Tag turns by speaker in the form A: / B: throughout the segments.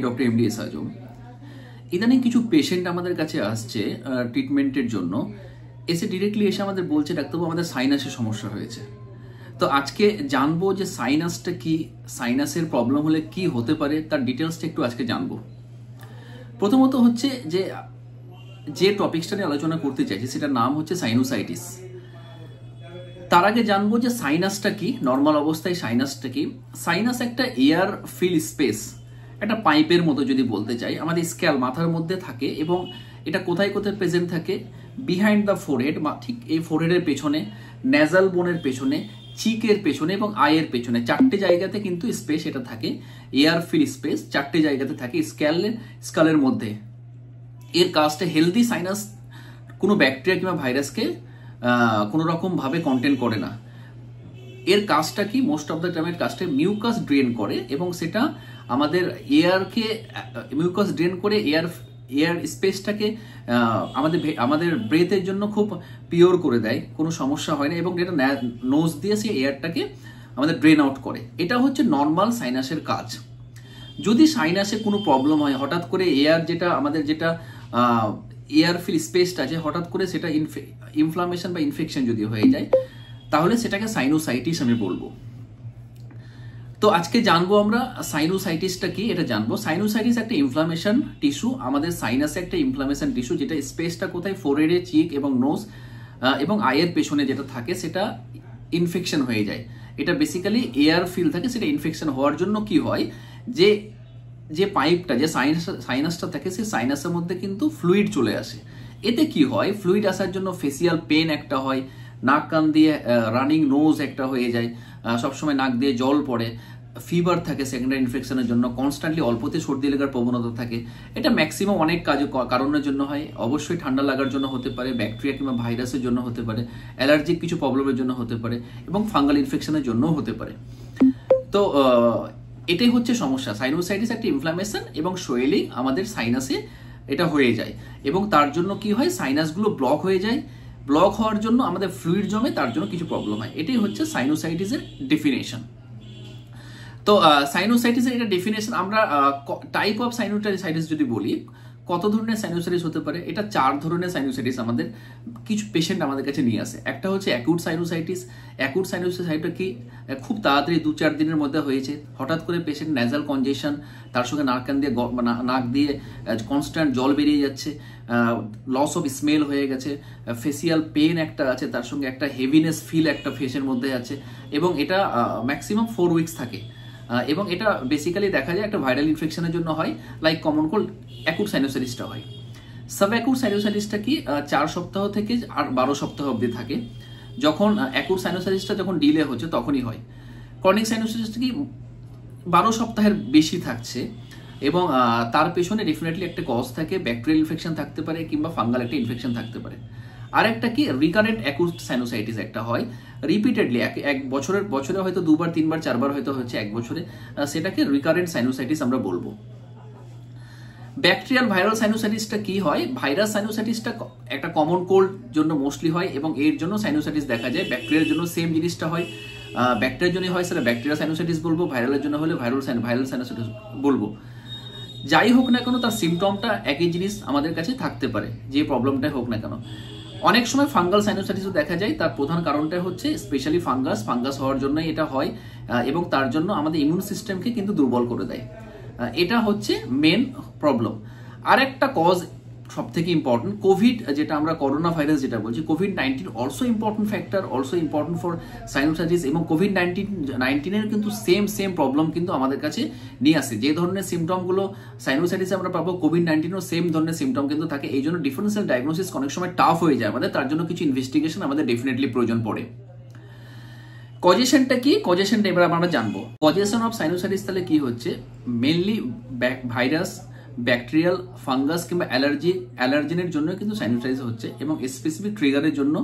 A: Doctor MD S আজম। ইদানিং কিছু patient আমাদের কাছে আসছে ট্রিটমেন্টের জন্য, এসে ডিরেক্টলি এসে আমাদের বলছে ডাক্তারবাবু আমাদের সাইনাসের সমস্যা হয়েছে। তো আজকে জানবো যে সাইনাসটা কি, সাইনাসের প্রবলেম হলে কি হতে পারে তার ডিটেলসটা একটু আজকে জানবো। প্রথমত হচ্ছে যে টপিকসটা নিয়ে আলোচনা করতে চাইছি সেটার নাম হচ্ছে সাইনোসাইটিস। তার আগে জানবো যে সাইনাসটা কি, নর্মাল অবস্থায় সাইনাসটা কি। সাইনাস একটা এয়ার ফিল স্পেস, একটা পাইপের মতো যদি বলতে চাই, আমাদের স্ক্যাল মাথার মধ্যে থাকে এবং এটা কোথায় কোথায় প্রেজেন্ট থাকে, বিহাইন্ড দ্য ফোরহেড, ঠিক এই ফোরহেডের পেছনে, ন্যাজাল বোনের পেছনে, চিকের পেছনে এবং আয়ের পেছনে, চারটে জায়গাতে কিন্তু স্পেস এটা থাকে। এয়ার ফিল স্পেস চারটে জায়গাতে থাকে স্কালের মধ্যে। এর কাজটা হেলদি সাইনাস কোনো ব্যাকটেরিয়া কিংবা ভাইরাসকে কোনো রকম ভাবে কন্টেন করে না। এর কাজটা কি, মোস্ট অফ দ্য টাইমের কাজটা মিউকাস ড্রেন করে এবং সেটা আমাদের এয়ারকে মিউকাস ড্রেন করে এয়ার স্পেসটাকে আমাদের ব্রেথের জন্য খুব পিওর করে দেয়, কোনো সমস্যা হয় না এবং এটা নোজ দিয়ে সে এয়ারটাকে আমাদের ড্রেন আউট করে। এটা হচ্ছে নর্মাল সাইনাসের কাজ। যদি সাইনাসে কোনো প্রবলেম হয়, হঠাৎ করে আমাদের যেটা এয়ার ফিল স্পেসটা আছে হঠাৎ করে সেটা ইনফ্লামেশন বা ইনফেকশন যদি হয়ে যায়, তাহলে সেটাকে সাইনোসাইটিস আমি বলবো। তো আজকে জানবো আমরা সাইনোসাইটিসটা কি, এটা জানবো। সাইনোসাইটিস একটা ইনফ্লামেশন টিস্যু, আমাদের সাইনাসে একটা ইনফ্লামেশন টিস্যু, যেটা স্পেসটা কোথায়, ফোরহেডে, চিক এবং নোজ এবং আয়ের পেছনে যেটা থাকে সেটা ইনফেকশন হয়ে যায়। এটা বেসিক্যালি এয়ার ফিল থাকে, সেটা ইনফেকশন হওয়ার জন্য কি হয়, যে পাইপটা, যে সাইনাসটা থাকে, সেই সাইনাসের মধ্যে কিন্তু ফ্লুইড চলে আসে। এতে কি হয়, ফ্লুইড আসার জন্য ফেসিয়াল পেন একটা হয়, নাক কান দিয়ে রানিং নোজ একটা হয়ে যায়, সবসময় নাক দিয়ে জল পড়ে, ফিভার থাকে সেকেন্ডারি ইনফেকশনের জন্য, কনস্ট্যান্টলি অল্পতে সর্দি লাগার প্রবণতা থাকে। এটা ম্যাক্সিমাম অনেক কারণের জন্য হয়। অবশ্যই ঠান্ডা লাগার জন্য হতে পারে, ব্যাকটেরিয়া কিংবা ভাইরাসের জন্য হতে পারে, অ্যালার্জিক কিছু প্রবলেমের জন্য হতে পারে এবং ফাঙ্গাল ইনফেকশনের জন্যও হতে পারে। তো এটাই হচ্ছে সমস্যা। সাইনোসাইটিস একটা ইনফ্লামেশন এবং সোয়েলিং আমাদের সাইনাসে এটা হয়ে যায় এবং তার জন্য কি হয়, সাইনাসগুলো ব্লক হয়ে যায়। ব্লক হওয়ার জন্য আমাদের ফ্লুইড জমে, তার জন্য কিছু প্রবলেম হয়। এটাই হচ্ছে সাইনোসাইটিসের ডেফিনেশন। তো সাইনোসাইটিসের এটা ডেফিনেশন। আমরা টাইপ অফ সাইনোসাইটিস যদি বলি, কত ধরনের সাইনোসাইটিস হতে পারে, এটা 4 ধরনের সাইনোসাইটিস আমাদের কিছু পেশেন্ট আমাদের কাছে নিয়ে আসে। একটা হচ্ছে অ্যাকুট সাইনোসাইটিস। অ্যাকুট সাইনোসাইটিসটা কি, খুব তাড়াতাড়ি 2-4 দিনের মধ্যে হয়েছে, হঠাৎ করে পেশেন্ট ন্যাজাল কনজেশন, তার সঙ্গে নাক দিয়ে কনস্ট্যান্ট জল বেরিয়ে যাচ্ছে, লস অফ স্মেল হয়ে গেছে, ফেসিয়াল পেন একটা আছে, তার সঙ্গে একটা হেভিনেস ফিল একটা ফেসের মধ্যে আছে এবং এটা ম্যাক্সিমাম 4 উইকস থাকে এবং এটা বেসিক্যালি দেখা যায় একটা ভাইরাল ইনফেকশনের জন্য হয়, লাইক কমন কোল্ড। অ্যাকুট সাইনোসাইটিসটা হয়। সাব অ্যাকুট সাইনোসাইটিসটা কি, 4 সপ্তাহ থেকে 12 সপ্তাহ অবধি থাকে। যখন অ্যাকুট সাইনোসাইটিসটা যখন ডিলে হচ্ছে তখনই হয়। ক্রনিক সাইনোসাইটিসটা কি 12 সপ্তাহের বেশি থাকছে এবং তার পেছনে ডেফিনেটলি একটা কজ থাকে, ব্যাকটেরিয়াল ইনফেকশন থাকতে পারে কিংবা ফাঙ্গাল একটা ইনফেকশন থাকতে পারে। আর একটা কি, রিকারেন্ট অ্যাকুট সাইনোসাইটিস একটা হয় রিপিটেডলি, এক বছরে হয়তো 2বার 3বার 4বার হয়তো হচ্ছে এক বছরে, সেটাকে রিকারেন্ট সাইনোসাইটিস আমরা বলবো। ব্যাকটেরিয়াল ভাইরাল সাইনোসাইটিসটা কি হয়, ভাইরাস সাইনোসাইটিসটা একটা কমন কোল্ড জন্য মোস্টলি হয় এবং এর জন্য সাইনোসাইটিস দেখা যায়। ব্যাকটেরিয়ার জন্য সেম জিনিসটা হয়, ব্যাকটেরিয়ার জন্য হয় সেটা ব্যাকটেরিয়া সাইনোসাইটিস বলবো, ভাইরালের জন্য হলে ভাইরাল সাইনোসাইটিস বলবো। যাই হোক না কেন, তার সিমটমটা একই জিনিস আমাদের কাছে থাকতে পারে, যে প্রবলেমটাই হোক না কেন। অনেক সময় ফাঙ্গাল সাইনোসাইটিসও দেখা যায়। তার প্রধান কারণটা হচ্ছে স্পেশালি ফাঙ্গাস হওয়ার জন্যই এটা হয় এবং তার জন্য আমাদের ইমিউন সিস্টেমকে কিন্তু দুর্বল করে দেয়। এটা হচ্ছে মেন প্রবলেম। আর একটা কজ সব থেকে ইম্পর্টেন্ট, কোভিড, যেটা আমরা করোনা ভাইরাস যেটা বলছি, COVID-19 also important factor, also important for sinusitis এবং COVID-19 কিন্তু সেম প্রবলেম কিন্তু আমাদের কাছে নিয়ে আসে। যে ধরনের সিমটমগুলো সাইনোসাইটিসে আমরা পাবো, COVID-19ও সেম ধরনের সিমটম কিন্তু থাকে। এই জন্য ডিফারেন্সিয়াল ডায়াগনোসিস অনেক সময় টাফ হয়ে যায় আমাদের, তার জন্য কিছু ইনভেস্টিগেশন আমাদের ডেফিনেটলি প্রয়োজন পড়ে। কজেশনটা কি, কজেশনটা এবার আমরা জানবো। কজেশন অফ সাইনোসাইটিস তাহলে কি হচ্ছে, মেনলি ভাইরাস, ব্যাকটেরিয়াল, ফাঙ্গাস কিংবা অ্যালার্জেনের জন্য কিন্তু সাইনোসাইটিস হচ্ছে এবং স্পেসিফিক ট্রিগারের জন্য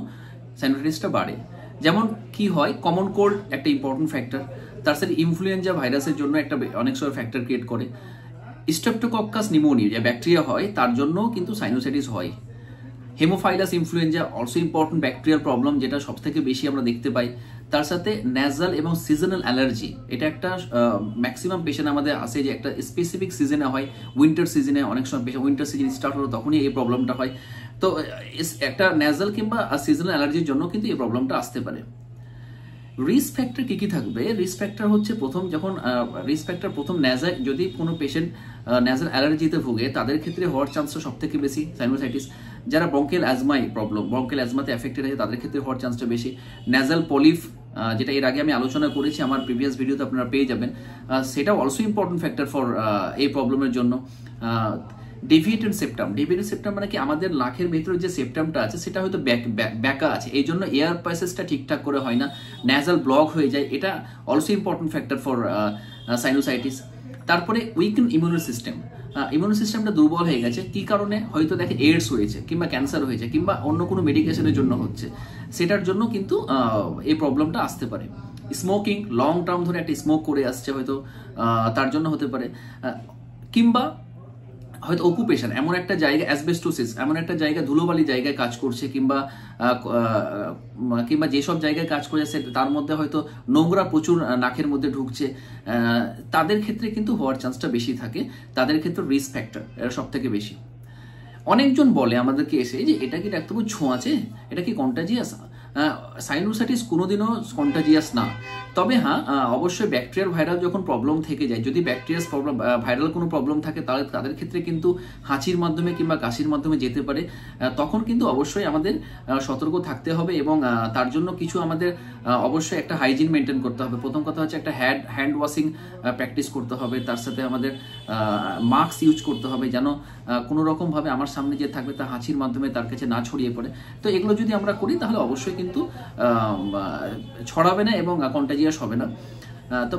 A: সাইনোসাইটিসটা বাড়ে। যেমন কি হয়, কমন কোল্ড একটা ইম্পর্টেন্ট ফ্যাক্টর, তার সাথে ইনফ্লুয়েঞ্জা ভাইরাসের জন্য একটা অনেক সময় ফ্যাক্টর ক্রিয়েট করে। স্ট্রেপ্টোকক্কাস নিউমোনিয়া যে ব্যাকটেরিয়া হয়, তার জন্য কিন্তু সাইনোসাইটিস হয়। Haemophilus influenza also important bacterial problem, যেটা সব থেকে বেশি আমরা দেখতে পাই। তার সাথে ন্যাজাল এবং সিজনাল অ্যালার্জি, এটা একটা ম্যাক্সিমাম পেশেন্ট আমাদের আসে যে একটা স্পেসিফিক সিজনে হয়, উইন্টার সিজনে অনেক সময় উইন্টার সিজন স্টার্ট হলো তখনই এই প্রবলেমটা হয়। তো একটা ন্যাজাল কিংবা সিজনাল অ্যালার্জির জন্য কিন্তু এই প্রবলেমটা আসতে পারে। রিস্ক ফ্যাক্টর কি কি থাকবে? রিস্ক ফ্যাক্টর হচ্ছে প্রথম ন্যাজাল, যদি কোনো পেশেন্ট ন্যাজাল অ্যালার্জিতে ভুগে তাদের ক্ষেত্রে হওয়ার চান্সটা সব থেকে বেশি সাইনোসাইটিস। যারা ব্রঙ্কিয়াল অ্যাজমাতে এফেক্টেড আছে তাদের ক্ষেত্রে হওয়ার চান্সটা বেশি। ন্যাজাল পলিপ, যেটা এর আগে আমি আলোচনা করেছি আমার প্রিভিয়াস ভিডিওতে, আপনারা পেয়ে যাবেন, সেটাও অলসো ইম্পর্টেন্ট ফ্যাক্টর ফর এই প্রবলেমের জন্য। ডেভিয়েটেড সেপ্টাম মানে কি, আমাদের নাকের ভেতরে যে সেপ্টামটা আছে সেটা হয়তো ব্যাকা আছে, এই জন্য এয়ার প্যাসেজটা ঠিকঠাক করে হয় না, ন্যাজাল ব্লক হয়ে যায়, এটা also important factor for sinusitis. তারপরে উইকেন ইমিউন সিস্টেমটা দুর্বল হয়ে গেছে, কি কারণে? হয়তো দেখে এইডস হয়েছে কিংবা ক্যান্সার হয়েছে কিংবা অন্য কোনো মেডিকেশনের জন্য হচ্ছে, সেটার জন্য কিন্তু এই প্রবলেমটা আসতে পারে। স্মোকিং, লং টার্ম ধরে একটা স্মোক করে আসছে হয়তো, তার জন্য হতে পারে। কিংবা হয়তো অকুপেশন, এমন একটা জায়গা, অ্যাসবেস্টোসিস, এমন একটা জায়গা, ধুলোবালি জায়গায় কাজ করছে, কিংবা যেসব জায়গায় কাজ করে যাচ্ছে তার মধ্যে হয়তো নোংরা প্রচুর নাকের মধ্যে ঢুকছে, তাদের ক্ষেত্রে কিন্তু হওয়ার চান্সটা বেশি থাকে, তাদের ক্ষেত্রে রিস্ক ফ্যাক্টর এটা সব থেকে বেশি। অনেকজন বলে আমাদেরকে এসে যে এটা কি ডাক্তারবাবু ছোঁয়াচে, এটা কি কন্টাজিয়াস? সাইনোসাইটিস কোনোদিনও কন্টাজিয়াস না, তবে হ্যাঁ অবশ্যই ব্যাকটেরিয়াল ভাইরাল যখন প্রবলেম থেকে যায়, যদি ভাইরাল কোনো প্রবলেম থাকে তাহলে তাদের ক্ষেত্রে কিন্তু হাঁচির মাধ্যমে কিংবা কাশির মাধ্যমে যেতে পারে, তখন কিন্তু অবশ্যই আমাদের সতর্ক থাকতে হবে এবং তার জন্য কিছু আমাদের অবশ্যই একটা হাইজিন মেনটেন করতে হবে। প্রথম কথা হচ্ছে একটা হ্যান্ড ওয়াশিং প্র্যাকটিস করতে হবে, তার সাথে আমাদের মাস্ক ইউজ করতে হবে, যেন কোনো রকমভাবে আমার সামনে যে থাকবে তা হাঁচির মাধ্যমে তার কাছে না ছড়িয়ে পড়ে। তো এগুলো যদি আমরা করি তাহলে অবশ্যই কিন্তু ছড়াবে না এবং কন্টাজিয়াস হবে না। তো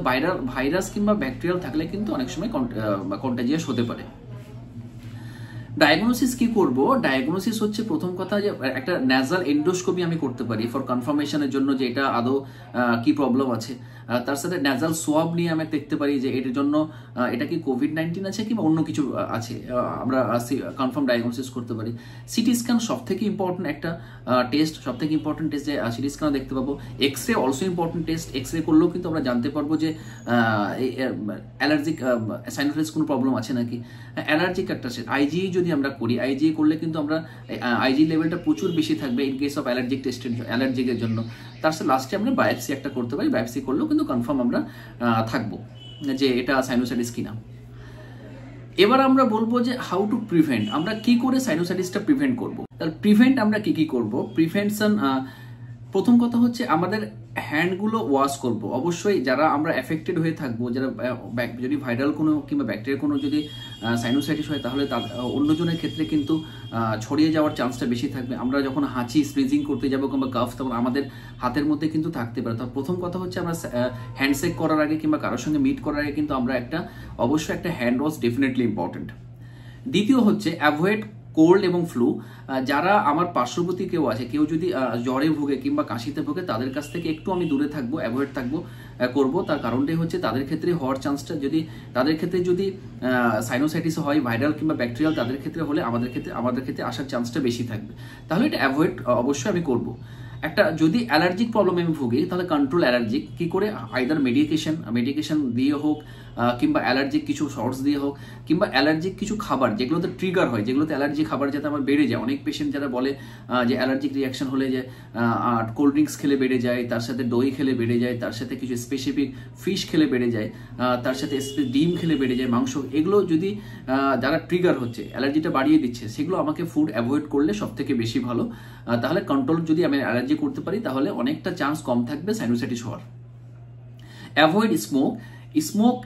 A: ভাইরাস কিংবা ব্যাকটেরিয়াল থাকলে কিন্তু অনেক সময় কন্টাজিয়াস হতে পারে। ডায়াগনোসিস কি করব? ডায়াগনোসিস হচ্ছে প্রথম কথা যে একটা ন্যাজাল এন্ডোস্কোপি আমি করতে পারি ফর কনফার্মেশনের জন্য যে এটা আদৌ কি প্রবলেম আছে। তার সাথে ন্যাজাল সোয়াব নিয়ে আমি দেখতে পারি যে এটার জন্য এটা কি কোভিড-19 আছে কিংবা অন্য কিছু আছে, আমরা কনফার্ম ডায়াগনোসিস করতে পারি। সিটি স্ক্যান সব থেকে ইম্পর্টেন্ট একটা টেস্ট, যে সিটি স্ক্যান দেখতে পাবো। X-ray also important test, x-ray করলেও কিন্তু আমরা জানতে পারবো যে অ্যালার্জিক সাইনোসাইটিস কোনো প্রবলেম আছে নাকি। অ্যালার্জিক একটা আইজিই যদি আমরা করি, আইজিই করলে কিন্তু আমরা আইজি লেভেলটা প্রচুর বেশি থাকবে ইন কেস অফ অ্যালার্জিকের জন্য। তার সাথে লাস্টে আমরা বায়োপসি একটা করতে পারি, বায়োপসি করলেও কিন্তু কনফার্ম আমরা থাকবো যে এটা সাইনোসাইটিস কিনা। এবার আমরা বলবো যে হাউ টু প্রিভেন্ট, আমরা কি করে সাইনোসাইটিসটা প্রিভেন্ট করব। তাহলে প্রিভেন্ট আমরা কি করব? প্রিভেনশন, প্রথম কথা হচ্ছে আমাদের হ্যান্ডগুলো ওয়াশ করব। অবশ্যই যারা আমরা এফেক্টেড হয়ে থাকবো, যারা যদি ভাইরাল কোনো কিংবা ব্যাকটেরিয়ার কোনো যদি সাইনোসাইটিস হয় তাহলে অন্যজনের ক্ষেত্রে কিন্তু ছড়িয়ে যাওয়ার চান্সটা বেশি থাকবে। আমরা যখন হাঁচি স্প্রিজিং করতে যাবো কিংবা কাফ, তখন আমাদের হাতের মধ্যে কিন্তু থাকতে পারে। তো প্রথম কথা হচ্ছে আমরা হ্যান্ডশেক করার আগে কিংবা কারোর সঙ্গে মিট করার আগে কিন্তু আমরা অবশ্যই একটা হ্যান্ড ওয়াশ ডেফিনেটলি ইম্পর্টেন্ট। দ্বিতীয় হচ্ছে অ্যাভয়েড কোল্ড এবং ফ্লু। যারা আমার পার্শ্ববর্তী কেউ আছে, কেউ যদি জ্বরে ভুগে কিংবা কাশিতে ভুগে, তাদের কাছ থেকে একটু আমি দূরে থাকবো, অ্যাভয়েড করবো। তার কারণটাই হচ্ছে তাদের ক্ষেত্রে হওয়ার চান্সটা, তাদের ক্ষেত্রে যদি সাইনোসাইটিস হয় ভাইরাল কিংবা ব্যাকটেরিয়াল, তাদের ক্ষেত্রে হলে আমাদের ক্ষেত্রে আসার চান্সটা বেশি থাকবে। তাহলে এটা অ্যাভয়েড অবশ্যই আমি করবো। একটা যদি অ্যালার্জিক প্রবলেমে আমি ভুগি তাহলে কন্ট্রোল অ্যালার্জিক কি করে, আইদার মেডিকেশন দিয়ে হোক কিংবা অ্যালার্জিক কিছু শর্টস দিয়ে হোক কিংবা অ্যালার্জিক কিছু খাবার যেগুলোতে ট্রিগার হয়, যেগুলোতে অ্যালার্জি খাবার যাতে আমার বেড়ে যায়। অনেক পেশেন্ট যারা বলে যে অ্যালার্জিক রিয়াকশন হলে যে কোল্ড ড্রিঙ্কস খেলে বেড়ে যায়, তার সাথে দই খেলে বেড়ে যায়, তার সাথে কিছু স্পেসিফিক ফিশ খেলে বেড়ে যায়, তার সাথে ডিম খেলে বেড়ে যায়, মাংস, এগুলো যদি যারা ট্রিগার হচ্ছে অ্যালার্জিটা বাড়িয়ে দিচ্ছে, সেগুলো আমাকে ফুড অ্যাভয়েড করলে সব থেকে বেশি ভালো। তাহলে কন্ট্রোল যদি আমি অ্যালার্জি করতে পারি তাহলে অনেকটা চান্স কম থাকবে সাইনোসাইটিস হওয়ার। Avoid smoke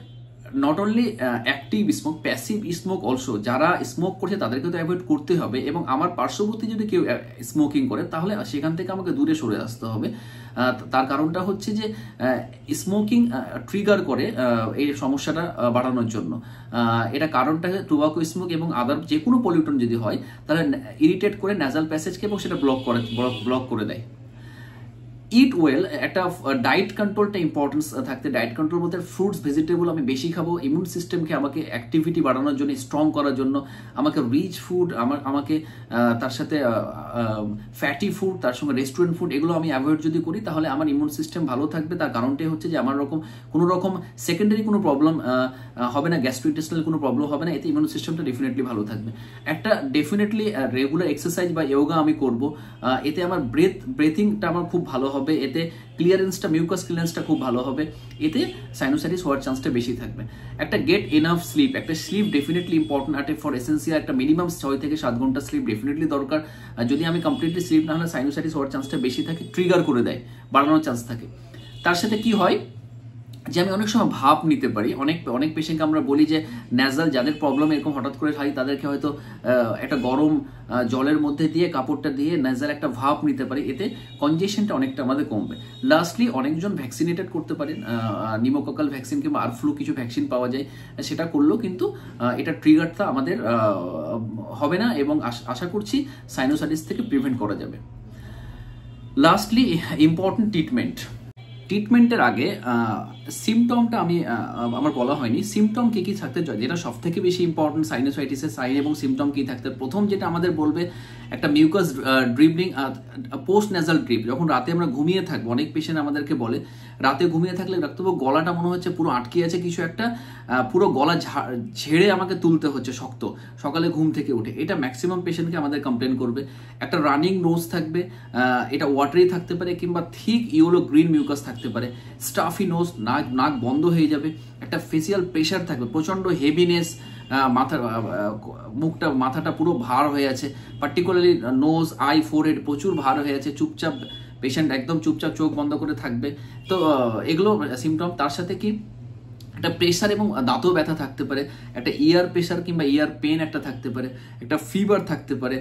A: not only active smoke, passive smoke also. যারা স্মোক করছে তাদেরকে তো অ্যাভয়েড করতে হবে এবং আমার পার্শ্ববর্তী যদি কেউ স্মোকিং করে তাহলে সেখান থেকে আমাকে দূরে সরে আসতে হবে। তার কারণটা হচ্ছে যে স্মোকিং ট্রিগার করে এই সমস্যাটা বাড়ানোর জন্য। এটা কারণটা টোবাকো স্মোক এবং আদার যে কোনো পলিউটন যদি হয় তাহলে ইরিটেট করে ন্যাজাল প্যাসেজকে এবং সেটা ব্লক করে দেয়। ইট ওয়েল, একটা ডায়েট কন্ট্রোলটা ইম্পর্টেন্স থাকতে, ডায়েট কন্ট্রোল বলতে ফ্রুটস ভেজিটেবল আমি বেশি খাবো, ইমিউন সিস্টেমকে আমাকে অ্যাক্টিভিটি বাড়ানোর জন্য, স্ট্রং করার জন্য আমাকে রিচ ফুড, আমাকে তার সাথে ফ্যাটি ফুড, তার সঙ্গে রেস্টুরেন্ট ফুড, এগুলো আমি অ্যাভয়েড যদি করি তাহলে আমার ইমিউন সিস্টেম ভালো থাকবে। তার কারণটাই হচ্ছে যে আমার কোনো রকম সেকেন্ডারি কোনো প্রবলেম হবে না, গ্যাস্ট্রোইন্টেস্টাইনাল কোনো প্রবলেম হবে না, এতে ইমিউন সিস্টেমটা ডেফিনেটলি ভালো থাকবে। একটা ডেফিনেটলি রেগুলার এক্সারসাইজ বা যোগা আমি করব, এতে আমার ব্রেথিংটা আমার খুব ভালো হবে, এতে ক্লিয়ারেন্সটা, মিউকাস ক্লিয়ারেন্সটা খুব ভালো হবে, এতে সাইনোসাইটিস হওয়ার চান্সটা বেশি থাকবে। একটা গেট এনাফ স্লিপ, একটা sleep definitely important, for essential একটা মিনিমাম 6 থেকে 7 ঘন্টা স্লিপ ডেফিনেটলি দরকার। যদি আমি কমপ্লিটলি স্লিপ না হলে সাইনোসাইটিস হওয়ার চান্সটা বেশি থাকে, ট্রিগার করে দেয়, বাড়ানোর চান্স থাকে। তার সাথে কি হয় যে আমি অনেক সময় ভাপ নিতে পারি, অনেক পেশেন্টকে আমরা বলি যে ন্যাজাল যাদের প্রবলেম এরকম হঠাৎ করে হয় তাদেরকে হয়তো একটা গরম জলের মধ্যে দিয়ে কাপড়টা দিয়ে ন্যাজাল একটা ভাপ নিতে পারি, এতে কনজেশনটা অনেকটা আমাদের কমবে। লাস্টলি অনেকজন ভ্যাকসিনেটেড করতে পারেন, নিমোকক্কাল ভ্যাকসিন কিংবা আর ফ্লু কিছু ভ্যাকসিন পাওয়া যায়, সেটা করলেও কিন্তু এটা ট্রিগারটা আমাদের হবে না এবং আশা করছি সাইনোসাইটিস থেকে প্রিভেন্ট করা যাবে। লাস্টলি ইম্পর্টেন্ট ট্রিটমেন্টের আগে সিমটমটা আমার বলা হয়নি, সিমটম কি থাকতে, যেটা সব থেকে বেশি ইম্পর্টেন্ট সাইনোসাইটিসের সাইন এবং সিমটম কি থাকতে। প্রথম যেটা আমাদের বলবে একটা mucus dribbling, post nasal drip, যখন রাতে আমরা ঘুমিয়ে থাকবো, অনেক পেশেন্ট আমাদেরকে বলে রাতে ঘুমিয়ে থাকলে ডাক্তারবাবু গলাটা মনে হচ্ছে পুরো আটকে আছে কিছু একটা, পুরো গলা ঝেড়ে আমাকে তুলতে হচ্ছে শক্ত সকালে ঘুম থেকে উঠে, এটা ম্যাক্সিমাম পেশেন্টকে আমাদের কমপ্লেন করবে। একটা রানিং নোজ থাকবে, এটা ওয়াটারি থাকতে পারে কিংবা থিক ইয়েলো গ্রিন মিউকাস থাকতে পারে, স্টাফি নোজ, নাক বন্ধ হয়ে যাবে, একটা ফেসিয়াল প্রেশার থাকবে, প্রচন্ড হেভিনেস, মাথাটা পুরো ভার হয়ে আছে, পার্টিকুলারলি নোজ, আই, ফোরহেড প্রচুর ভার হয়ে আছে, চুপচাপ পেশেন্ট একদম চুপচাপ চোখ বন্ধ করে থাকবে। তো এগুলো সিমটম। তার সাথে কি একটা প্রেশার এবং দাঁতও ব্যথা থাকতে পারে, একটা ইয়ার প্রেশার কিংবা ইয়ার পেন একটা থাকতে পারে, একটা ফিভার থাকতে পারে,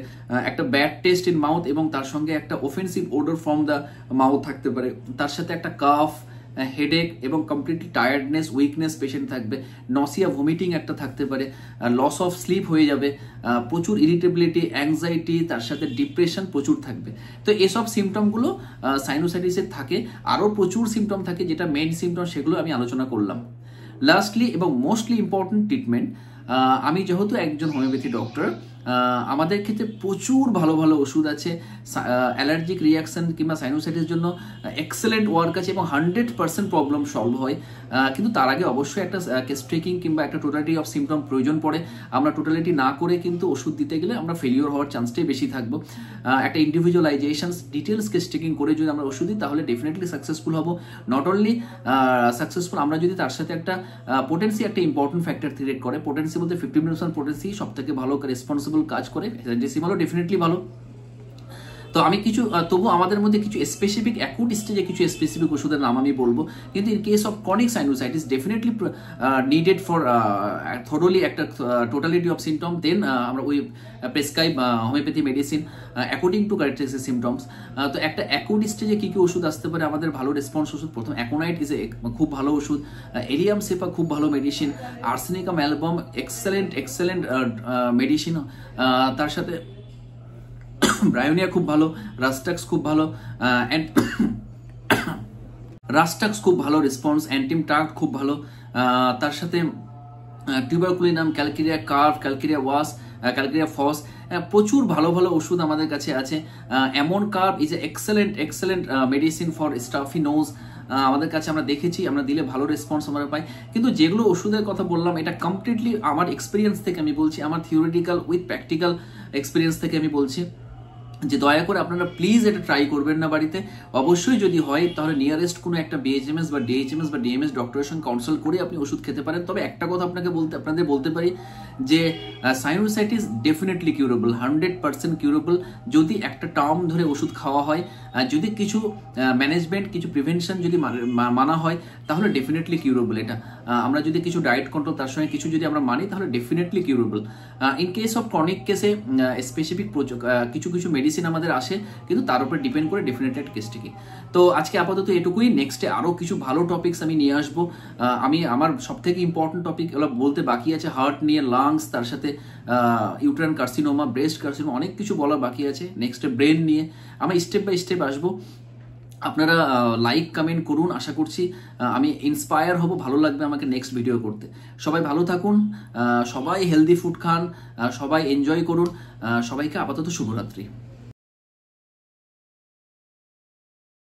A: একটা ব্যাড টেস্ট ইন মাউথ এবং তার সঙ্গে একটা offensive odour from the mouth থাকতে পারে, তার সাথে একটা কাফ, হেডেক এবং কমপ্লিটলি টায়ার্ডনেস, উইকনেস পেশেন্ট থাকবে, নসিয়া, ভমিটিং একটা থাকতে পারে, লস অফ স্লিপ হয়ে যাবে, প্রচুর ইরিটেবিলিটি, অ্যাংজাইটি, তার সাথে ডিপ্রেশন প্রচুর থাকবে। তো এসব সিমটমগুলো সাইনোসাইটিসের থাকে। আরও প্রচুর সিমটম থাকে, যেটা মেইন সিমটম সেগুলো আমি আলোচনা করলাম। লাস্টলি এবং মোস্টলি ইম্পর্টেন্ট ট্রিটমেন্ট, আমি যেহেতু একজন হোমিওপ্যাথি ডক্টর, আমাদের ক্ষেত্রে প্রচুর ভালো ভালো ওষুধ আছে, অ্যালার্জিক রিয়াকশন কিংবা সাইনোসাইটিসের জন্য এক্সেলেন্ট ওয়ার্ক আছে এবং 100% প্রবলেম সলভ হয়। কিন্তু তার আগে অবশ্যই একটা কেস ট্রেকিং কিংবা একটা টোটালিটি অফ সিমটম প্রয়োজন পড়ে। আমরা টোটালিটি না করে কিন্তু ওষুধ দিতে গেলে আমরা ফেলিওর হওয়ার চান্সটাই বেশি থাকবো। একটা ইন্ডিভিজুয়ালাইজেশন, ডিটেলস কেস ট্রেকিং করে যদি আমরা ওষুধ দিই তাহলে ডেফিনেটলি সাকসেসফুল হবো। নট অনলি সাকসেসফুল, আমরা যদি তার সাথে একটা পোটেন্সি, একটা ইম্পর্টেন্ট ফ্যাক্টর ক্রিয়েট করে, পোটেন্সি বলতে 50% পোটেন্সি সব থেকে ভালো রেসপন্সিবল কাজ করে, ডেসিমালও ডেফিনেটলি ভালো। তো আমি কিছু, তবু আমাদের মধ্যে কিছু স্পেসিফিক অ্যাকুট স্টেজে কিছু স্পেসিফিক ওষুধের নাম আমি বলবো, কিন্তু in case of chronic sinusitis definitely needed for thoroughly একটা টোটালিটি অফ সিমটম, দেন আমরা ওই prescribe homeopathy medicine according to characteristic symptoms. তো একটা অ্যাকুট স্টেজে কি কি ওষুধ আসতে পারে আমাদের ভালো রেসপন্স ওষুধ, প্রথম অ্যাকোনাইট ইজ খুব ভালো ওষুধ, এলিয়াম সেপা খুব ভালো medicine, arsenicum album excellent medicine, তার সাথে ব্রায়োনিয়া খুব ভালো, রাস্টাক্স খুব ভালো, রাস্টাক্স খুব ভালো রেসপন্স, অ্যান্টিমটার্ট খুব ভালো, তার সাথে টিউবারকুলিনাম, ক্যালকেরিয়া কার্ভ, ক্যালকেরিয়া ওয়াস, ক্যালকেরিয়া ফস, প্রচুর ভালো ভালো ওষুধ আমাদের কাছে আছে। Ammon carb is excellent medicine for stuffy nose, আমাদের কাছে আমরা দেখেছি, আমরা দিলে ভালো রেসপন্স আমরা পাই। কিন্তু যেগুলো ওষুধের কথা বললাম এটা কমপ্লিটলি আমার এক্সপিরিয়েন্স থেকে আমি বলছি, আমার থিওরিটিক্যাল উইথ প্র্যাকটিক্যাল এক্সপিরিয়েন্স থেকে আমি বলছি যে দয়া করে আপনারা প্লিজ এটা ট্রাই করবেন না বাড়িতে। অবশ্যই যদি হয় তাহলে নিয়ারেস্ট কোনো একটা বিএইচএমএস বা ডিএইচএমএস বা ডিএমএস ডক্টরের সঙ্গে কনসাল্ট করে আপনি ওষুধ খেতে পারেন। তবে একটা কথা আপনাদের বলতে পারি যে সাইনোসাইটিস ডেফিনেটলি কিউরেবল, 100% কিউরেবল যদি একটা টার্ম ধরে ওষুধ খাওয়া হয়, যদি কিছু ম্যানেজমেন্ট, কিছু প্রিভেনশন যদি মানা হয় তাহলে ডেফিনেটলি কিউরেবল। এটা আমরা যদি কিছু ডায়েট কন্ট্রোল তার সঙ্গে কিছু যদি আমরা মানি তাহলে definitely curable. In case of chronic কেসে স্পেসিফিক কিছু মেডিসিন আমাদের আসে, কিন্তু তার উপরে ডিপেন্ড করে ডেফিনেটলি একটা কেস টেকিং। তো আজকে আপাতত এটুকুই, নেক্সটে আরও কিছু ভালো টপিকস আমি নিয়ে আসবো। আমার সব থেকে ইম্পর্টেন্ট টপিক বলতে বাকি আছে হার্ট নিয়ে, লাংস, তার সাথে ইউটেরাইন কার্সিনোমা, ব্রেস্ট কার্সিনোমা, অনেক কিছু বলা বাকি আছে। নেক্সটে ব্রেন নিয়ে আমরা স্টেপ বাই স্টেপ আসবো। আপনারা লাইক কমেন্ট করুন, আশা করছি আমি ইন্সপায়ার হব, ভালো লাগবে আমাকে নেক্সট ভিডিও করতে। সবাই ভালো থাকুন, সবাই হেলদি ফুড খান, সবাই এনজয় করুন, সবাইকে আপাতত শুভরাত্রি।